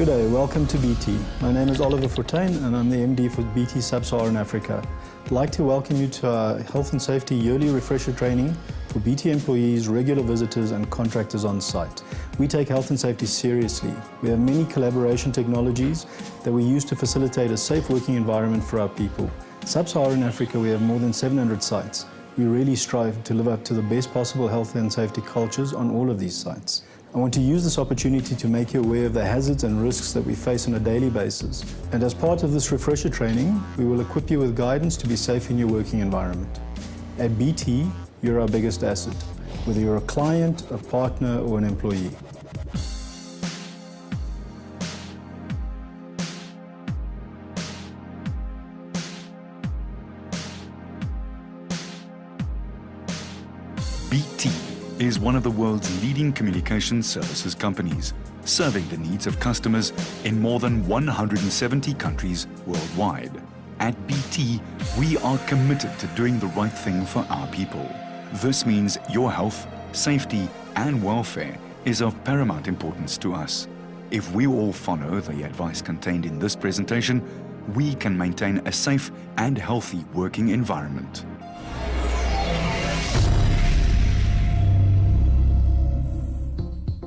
Good day, welcome to BT. My name is Oliver Fortuin and I'm the MD for BT Sub-Saharan Africa. I'd like to welcome you to our Health and Safety yearly refresher training for BT employees, regular visitors and contractors on site. We take health and safety seriously. We have many collaboration technologies that we use to facilitate a safe working environment for our people. Sub-Saharan Africa, we have more than 700 sites. We really strive to live up to the best possible health and safety cultures on all of these sites. I want to use this opportunity to make you aware of the hazards and risks that we face on a daily basis. And as part of this refresher training, we will equip you with guidance to be safe in your working environment. At BT, you're our biggest asset, whether you're a client, a partner, or an employee. BT is one of the world's leading communications services companies, serving the needs of customers in more than 170 countries worldwide. At BT, we are committed to doing the right thing for our people. This means your health, safety, and welfare is of paramount importance to us. If we all follow the advice contained in this presentation, we can maintain a safe and healthy working environment.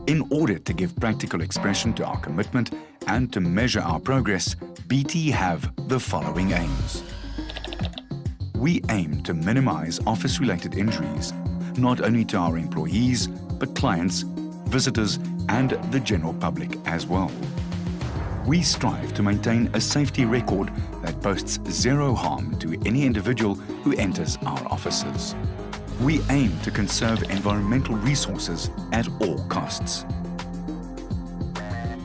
In order to give practical expression to our commitment and to measure our progress, BT have the following aims. We aim to minimize office-related injuries, not only to our employees, but clients, visitors, and the general public as well. We strive to maintain a safety record that boasts zero harm to any individual who enters our offices. We aim to conserve environmental resources at all costs.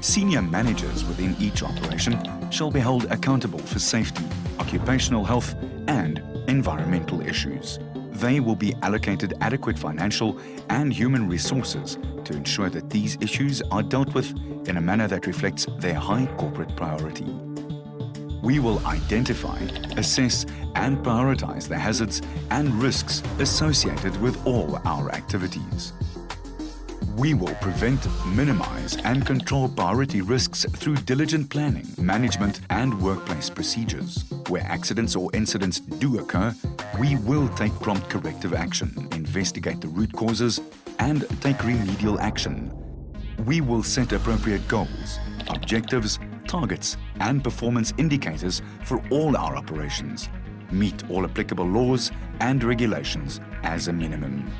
Senior managers within each operation shall be held accountable for safety, occupational health, and environmental issues. They will be allocated adequate financial and human resources to ensure that these issues are dealt with in a manner that reflects their high corporate priority. We will identify, assess, and prioritize the hazards and risks associated with all our activities. We will prevent, minimize, and control priority risks through diligent planning, management, and workplace procedures. Where accidents or incidents do occur, we will take prompt corrective action, investigate the root causes, and take remedial action. We will set appropriate goals, objectives, targets, and performance indicators for all our operations, meet all applicable laws and regulations as a minimum.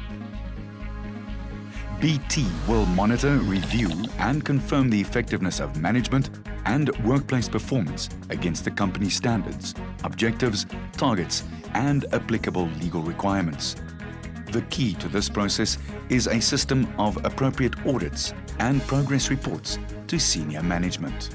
BT will monitor, review, and confirm the effectiveness of management and workplace performance against the company standards, objectives, targets, and applicable legal requirements. The key to this process is a system of appropriate audits and progress reports to senior management.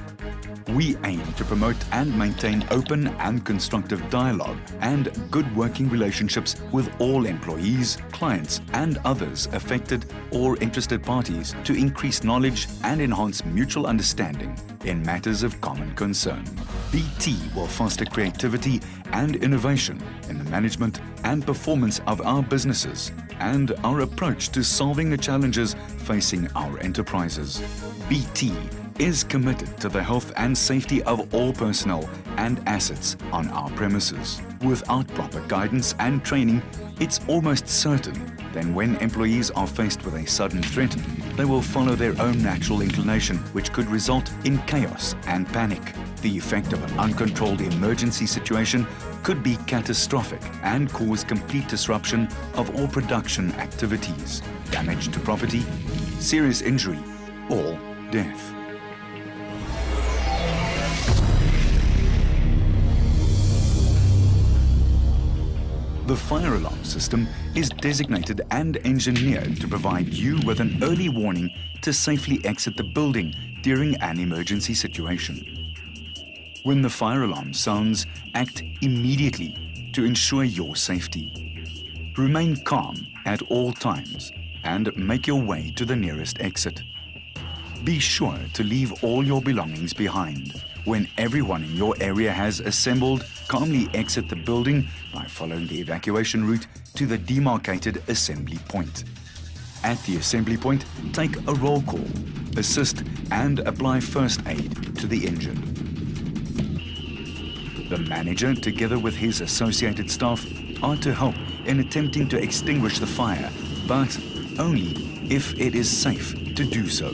We aim to promote and maintain open and constructive dialogue and good working relationships with all employees, clients, and others affected or interested parties to increase knowledge and enhance mutual understanding in matters of common concern. BT will foster creativity and innovation in the management and performance of our businesses and our approach to solving the challenges facing our enterprises. BT is committed to the health and safety of all personnel and assets on our premises. Without proper guidance and training, it's almost certain that when employees are faced with a sudden threat, they will follow their own natural inclination, which could result in chaos and panic. The effect of an uncontrolled emergency situation could be catastrophic and cause complete disruption of all production activities, damage to property, serious injury, or death. The fire alarm system is designated and engineered to provide you with an early warning to safely exit the building during an emergency situation. When the fire alarm sounds, act immediately to ensure your safety. Remain calm at all times and make your way to the nearest exit. Be sure to leave all your belongings behind. When everyone in your area has assembled, calmly exit the building by following the evacuation route to the demarcated assembly point. At the assembly point, take a roll call. assist and apply first aid to the injured. The manager, together with his associated staff, are to help in attempting to extinguish the fire, but only if it is safe to do so.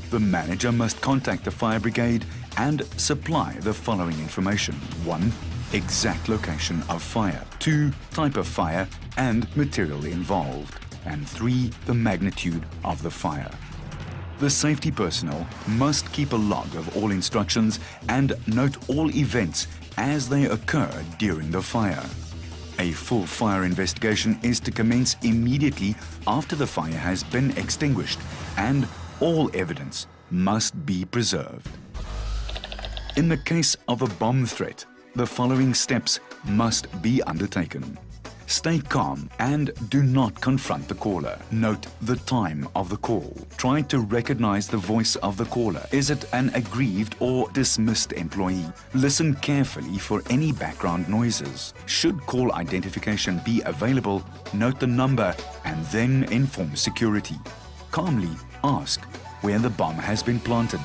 The manager must contact the fire brigade and supply the following information. 1. Exact location of fire. 2. Type of fire and material involved. And 3. The magnitude of the fire. The safety personnel must keep a log of all instructions and note all events as they occur during the fire. A full fire investigation is to commence immediately after the fire has been extinguished, and all evidence must be preserved. In the case of a bomb threat, the following steps must be undertaken. Stay calm and do not confront the caller. Note the time of the call. Try to recognize the voice of the caller. Is it an aggrieved or dismissed employee? Listen carefully for any background noises. Should call identification be available, note the number and then inform security. Calmly ask where the bomb has been planted.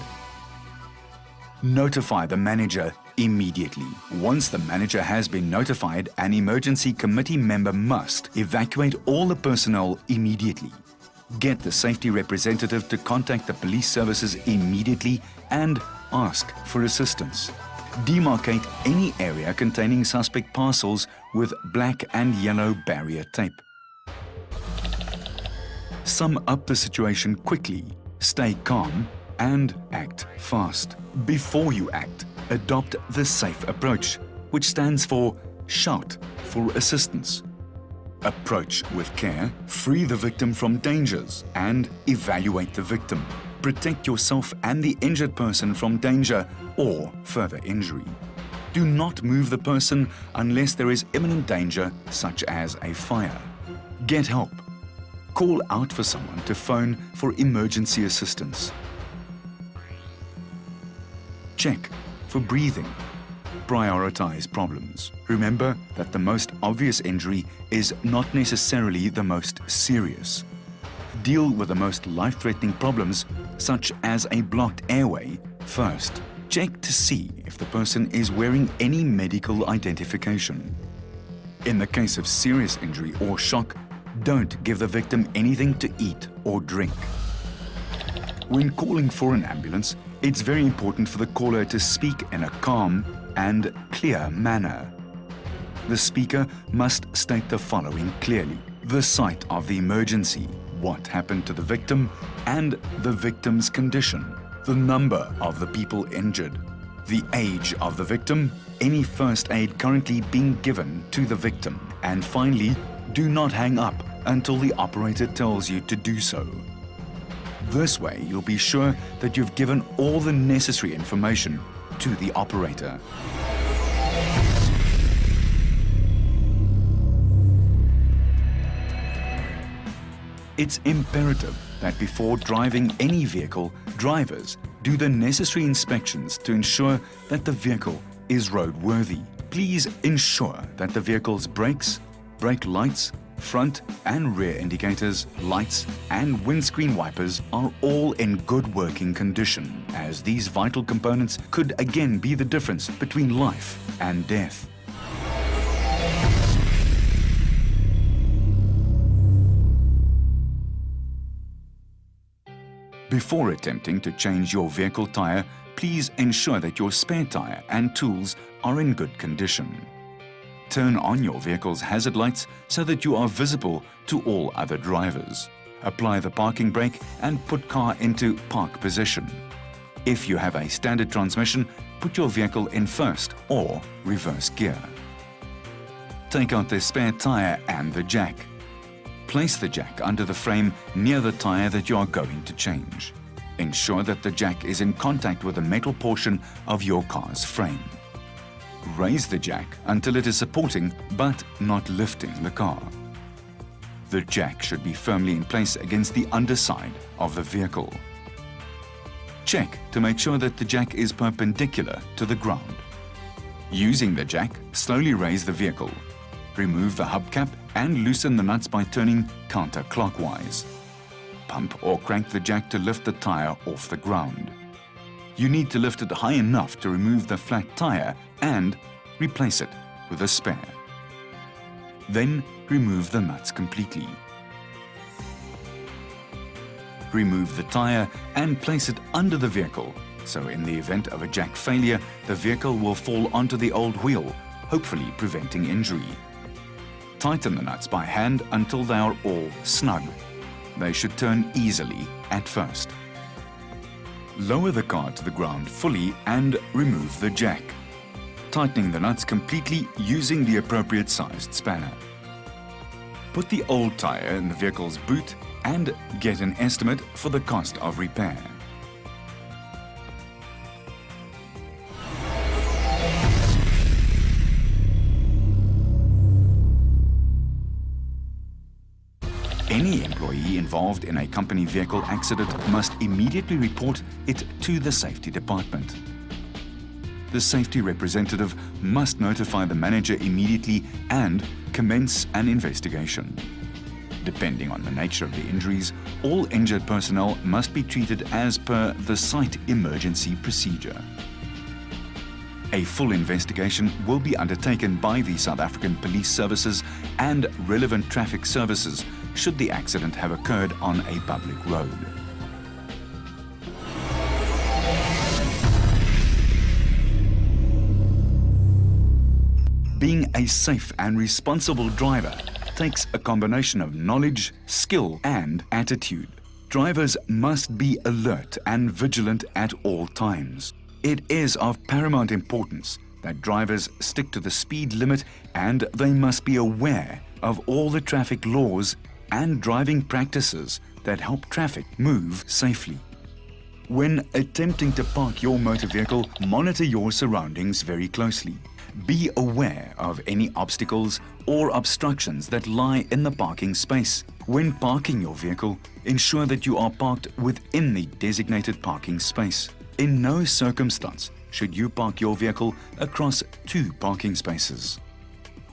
Notify the manager immediately. Once the manager has been notified, an emergency committee member must evacuate all the personnel immediately. Get the safety representative to contact the police services immediately and ask for assistance. Demarcate any area containing suspect parcels with black and yellow barrier tape. Sum up the situation quickly, stay calm, and act fast. Before you act, adopt the SAFE approach, which stands for shout for assistance. Approach with care, free the victim from dangers, and evaluate the victim. Protect yourself and the injured person from danger or further injury. Do not move the person unless there is imminent danger, such as a fire. Get help. Call out for someone to phone for emergency assistance. Check for breathing. Prioritize problems. Remember that the most obvious injury is not necessarily the most serious. Deal with the most life-threatening problems, such as a blocked airway, first. Check to see if the person is wearing any medical identification. In the case of serious injury or shock, don't give the victim anything to eat or drink. When calling for an ambulance, it's very important for the caller to speak in a calm and clear manner. The speaker must state the following clearly: the site of the emergency, what happened to the victim, and the victim's condition, the number of the people injured, the age of the victim, any first aid currently being given to the victim, and finally, do not hang up until the operator tells you to do so. This way, you'll be sure that you've given all the necessary information to the operator. It's imperative that before driving any vehicle, drivers do the necessary inspections to ensure that the vehicle is roadworthy. Please ensure that the vehicle's brakes, brake lights, front and rear indicators, lights and windscreen wipers are all in good working condition, as these vital components could again be the difference between life and death. Before attempting to change your vehicle tire, please ensure that your spare tire and tools are in good condition. Turn on your vehicle's hazard lights so that you are visible to all other drivers. Apply the parking brake and put car into park position. If you have a standard transmission, put your vehicle in first or reverse gear. Take out the spare tire and the jack. Place the jack under the frame near the tire that you are going to change. Ensure that the jack is in contact with the metal portion of your car's frame. Raise the jack until it is supporting but not lifting the car. The jack should be firmly in place against the underside of the vehicle. Check to make sure that the jack is perpendicular to the ground. Using the jack, slowly raise the vehicle. Remove the hubcap and loosen the nuts by turning counterclockwise. pump or crank the jack to lift the tire off the ground. You need to lift it high enough to remove the flat tire and replace it with a spare. Then remove the nuts completely. Remove the tire and place it under the vehicle, so in the event of a jack failure, the vehicle will fall onto the old wheel, hopefully preventing injury. Tighten the nuts by hand until they are all snug. They should turn easily at first. Lower the car to the ground fully and remove the jack, tightening the nuts completely using the appropriate sized spanner. Put the old tire in the vehicle's boot and get an estimate for the cost of repair. Any employee involved in a company vehicle accident must immediately report it to the safety department. The safety representative must notify the manager immediately and commence an investigation. Depending on the nature of the injuries, all injured personnel must be treated as per the site emergency procedure. A full investigation will be undertaken by the South African Police Services and relevant traffic services should the accident have occurred on a public road. Being a safe and responsible driver takes a combination of knowledge, skill, and attitude. Drivers must be alert and vigilant at all times. It is of paramount importance that drivers stick to the speed limit, and they must be aware of all the traffic laws and driving practices that help traffic move safely. When attempting to park your motor vehicle, monitor your surroundings very closely. Be aware of any obstacles or obstructions that lie in the parking space. When parking your vehicle, ensure that you are parked within the designated parking space. In no circumstance should you park your vehicle across 2 parking spaces.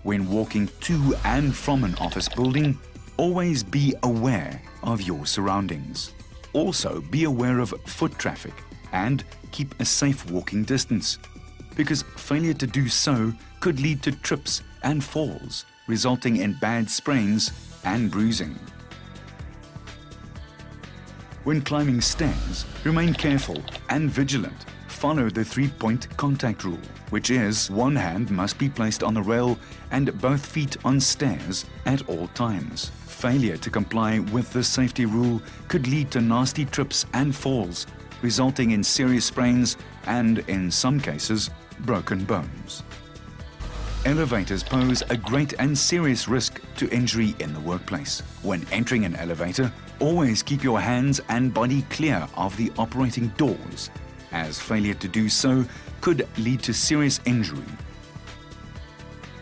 When walking to and from an office building, always be aware of your surroundings. Also, be aware of foot traffic and keep a safe walking distance, because failure to do so could lead to trips and falls, resulting in bad sprains and bruising. When climbing stairs, remain careful and vigilant. Follow the 3-point contact rule, which is one hand must be placed on the rail and both feet on stairs at all times. Failure to comply with this safety rule could lead to nasty trips and falls, resulting in serious sprains and, in some cases, broken bones. Elevators pose a great and serious risk to injury in the workplace. When entering an elevator, always keep your hands and body clear of the operating doors, as failure to do so could lead to serious injury.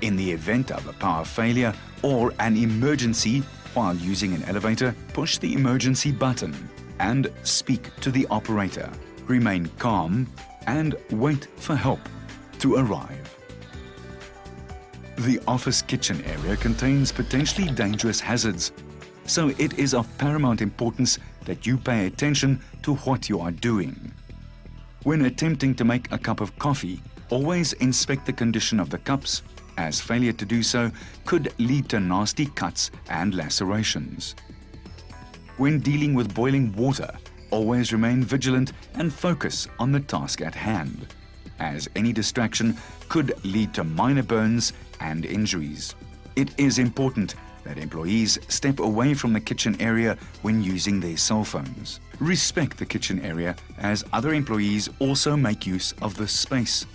In the event of a power failure or an emergency while using an elevator, push the emergency button and speak to the operator. Remain calm and wait for help to arrive. The office kitchen area contains potentially dangerous hazards, so it is of paramount importance that you pay attention to what you are doing. When attempting to make a cup of coffee, always inspect the condition of the cups, as failure to do so could lead to nasty cuts and lacerations. When dealing with boiling water, always remain vigilant and focus on the task at hand, as any distraction could lead to minor burns and injuries. It is important that employees step away from the kitchen area when using their cell phones. Respect the kitchen area, as other employees also make use of this space.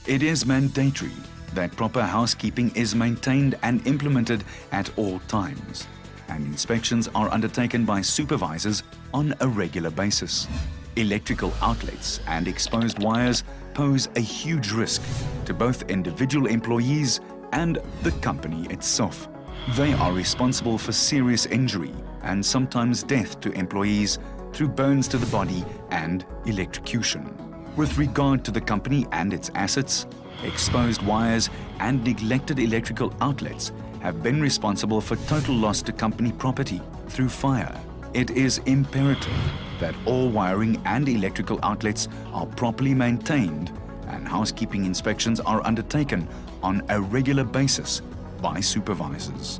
It is mandatory that proper housekeeping is maintained and implemented at all times, and inspections are undertaken by supervisors on a regular basis. Electrical outlets and exposed wires pose a huge risk to both individual employees and the company itself. They are responsible for serious injury and sometimes death to employees through burns to the body and electrocution. With regard to the company and its assets, exposed wires and neglected electrical outlets have been responsible for total loss to company property through fire, It is imperative that all wiring and electrical outlets are properly maintained and housekeeping inspections are undertaken on a regular basis by supervisors.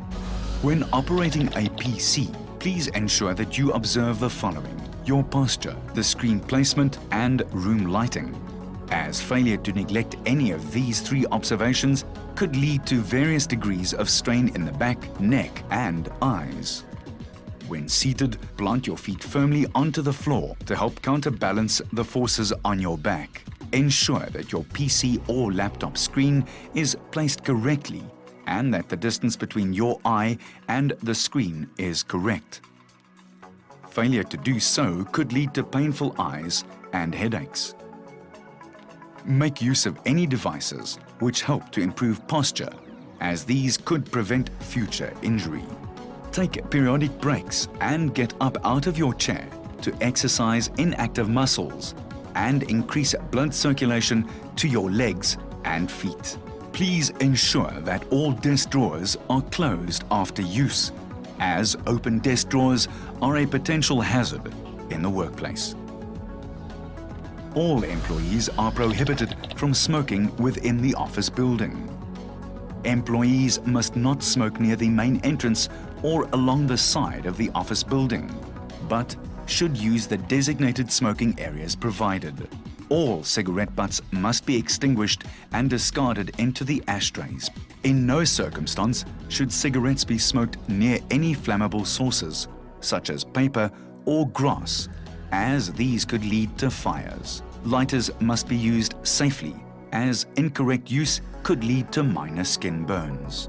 When operating a PC, please ensure that you observe the following: your posture, the screen placement, and room lighting, as failure to neglect any of these three observations could lead to various degrees of strain in the back, neck, and eyes. When seated, plant your feet firmly onto the floor to help counterbalance the forces on your back. Ensure that your PC or laptop screen is placed correctly and that the distance between your eye and the screen is correct. Failure to do so could lead to painful eyes and headaches. Make use of any devices which help to improve posture, as these could prevent future injury. Take periodic breaks and get up out of your chair to exercise inactive muscles and increase blood circulation to your legs and feet. Please ensure that all desk drawers are closed after use, as open desk drawers are a potential hazard in the workplace. All employees are prohibited from smoking within the office building. Employees must not smoke near the main entrance or along the side of the office building, but should use the designated smoking areas provided. All cigarette butts must be extinguished and discarded into the ashtrays. In no circumstance should cigarettes be smoked near any flammable sources, such as paper or grass, as these could lead to fires. Lighters must be used safely, as incorrect use could lead to minor skin burns.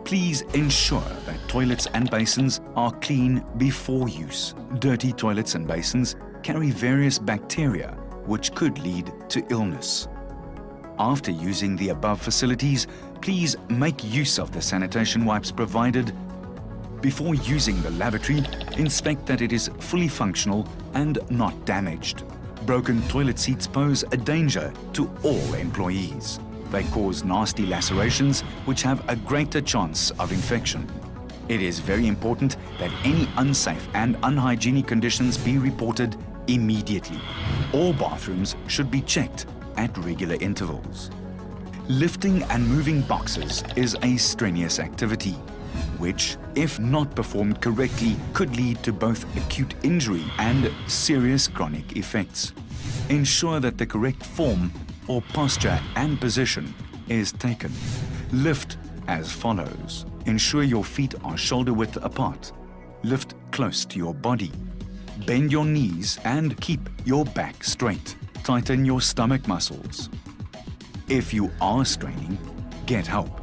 Please ensure that toilets and basins are clean before use. Dirty toilets and basins carry various bacteria which could lead to illness. After using the above facilities, please make use of the sanitation wipes provided. Before using the lavatory, inspect that it is fully functional and not damaged. Broken toilet seats pose a danger to all employees. They cause nasty lacerations which have a greater chance of infection. It is very important that any unsafe and unhygienic conditions be reported immediately. All bathrooms should be checked at regular intervals. Lifting and moving boxes is a strenuous activity, which, if not performed correctly, could lead to both acute injury and serious chronic effects. Ensure that the correct form or posture and position is taken. Lift as follows. Ensure your feet are shoulder width apart. Lift close to your body. Bend your knees and keep your back straight. Tighten your stomach muscles. If you are straining, get help.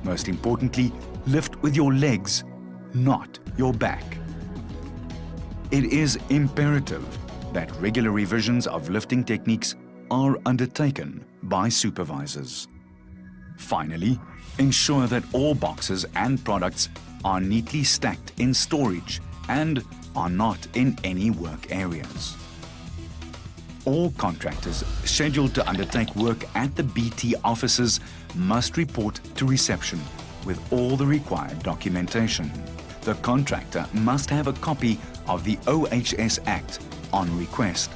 Most importantly, lift with your legs, not your back. It is imperative that regular revisions of lifting techniques are undertaken by supervisors. Finally, ensure that all boxes and products are neatly stacked in storage and are not in any work areas. All contractors scheduled to undertake work at the BT offices must report to reception with all the required documentation. The contractor must have a copy of the OHS Act on request.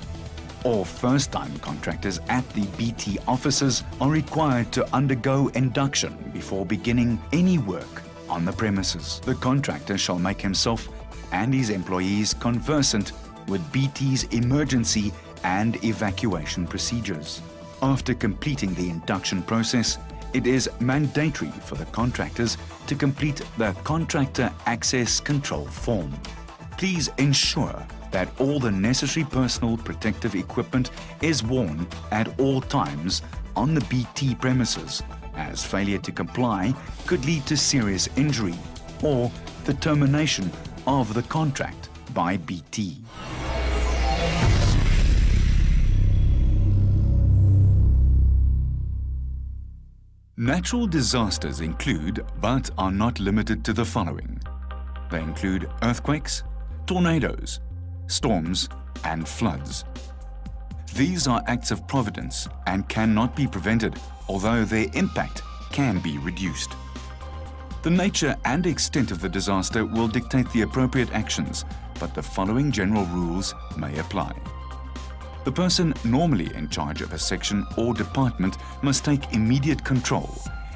All first-time contractors at the BT offices are required to undergo induction before beginning any work on the premises. The contractor shall make himself and his employees conversant with BT's emergency and evacuation procedures. After completing the induction process, it is mandatory for the contractors to complete the Contractor Access Control Form. Please ensure that all the necessary personal protective equipment is worn at all times on the BT premises, as failure to comply could lead to serious injury or the termination of the contract by BT. Natural disasters include, but are not limited to, the following. They include earthquakes, tornadoes, storms, and floods. These are acts of providence and cannot be prevented, although their impact can be reduced. The nature and extent of the disaster will dictate the appropriate actions but the following general rules may apply. The person normally in charge of a section or department must take immediate control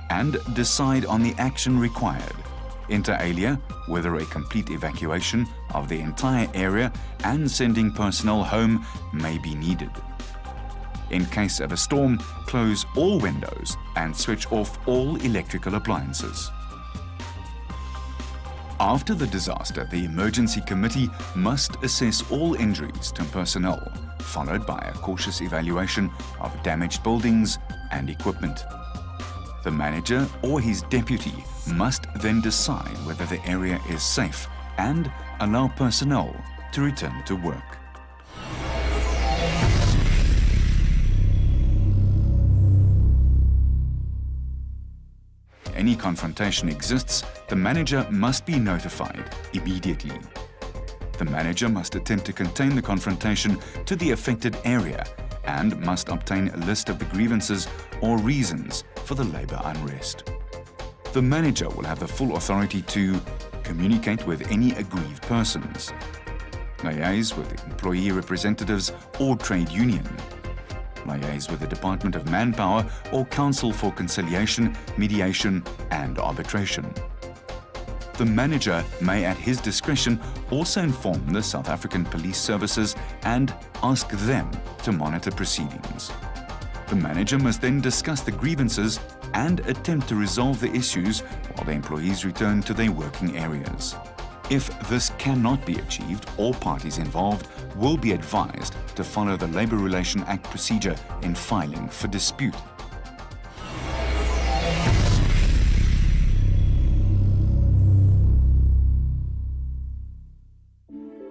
and decide on the action required, inter alia, whether a complete evacuation of the entire area and sending personnel home may be needed. In case of a storm, close all windows and switch off all electrical appliances. After the disaster, the emergency committee must assess all injuries to personnel, followed by a cautious evaluation of damaged buildings and equipment. The manager or his deputy must then decide whether the area is safe and allow personnel to return to work. Any confrontation exists, the manager must be notified immediately. The manager must attempt to contain the confrontation to the affected area and must obtain a list of the grievances or reasons for the labor unrest. The manager will have the full authority to communicate with any aggrieved persons, liaise with employee representatives or trade union, liaise with the Department of Manpower or Council for Conciliation, Mediation and Arbitration. The manager may at his discretion also inform the South African Police Services and ask them to monitor proceedings. The manager must then discuss the grievances and attempt to resolve the issues while the employees return to their working areas. If this cannot be achieved, all parties involved will be advised to follow the Labour Relations Act procedure in filing for dispute.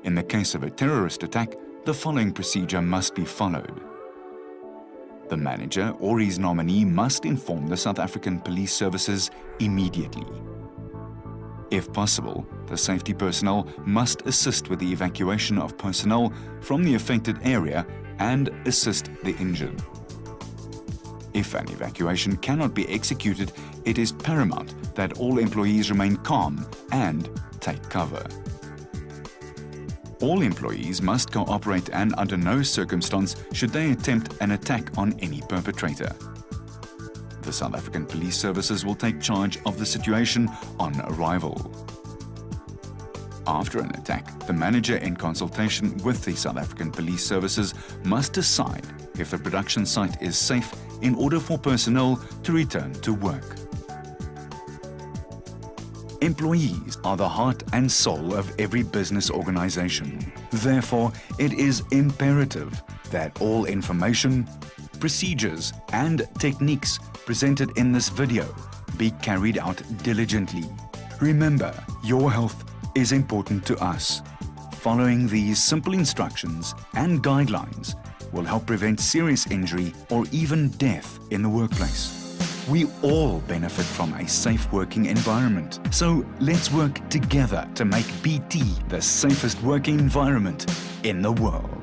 In the case of a terrorist attack, the following procedure must be followed. The manager or his nominee must inform the South African Police Services immediately. If possible, the safety personnel must assist with the evacuation of personnel from the affected area and assist the injured. If an evacuation cannot be executed, it is paramount that all employees remain calm and take cover. All employees must cooperate and under no circumstance should they attempt an attack on any perpetrator. The South African Police Services will take charge of the situation on arrival. After an attack, the manager, in consultation with the South African Police Services, must decide if the production site is safe in order for personnel to return to work. Employees are the heart and soul of every business organization. Therefore, it is imperative that all information, procedures, and techniques presented in this video be carried out diligently. Remember, your health is important to us. Following these simple instructions and guidelines will help prevent serious injury or even death in the workplace. We all benefit from a safe working environment. So let's work together to make BT the safest working environment in the world.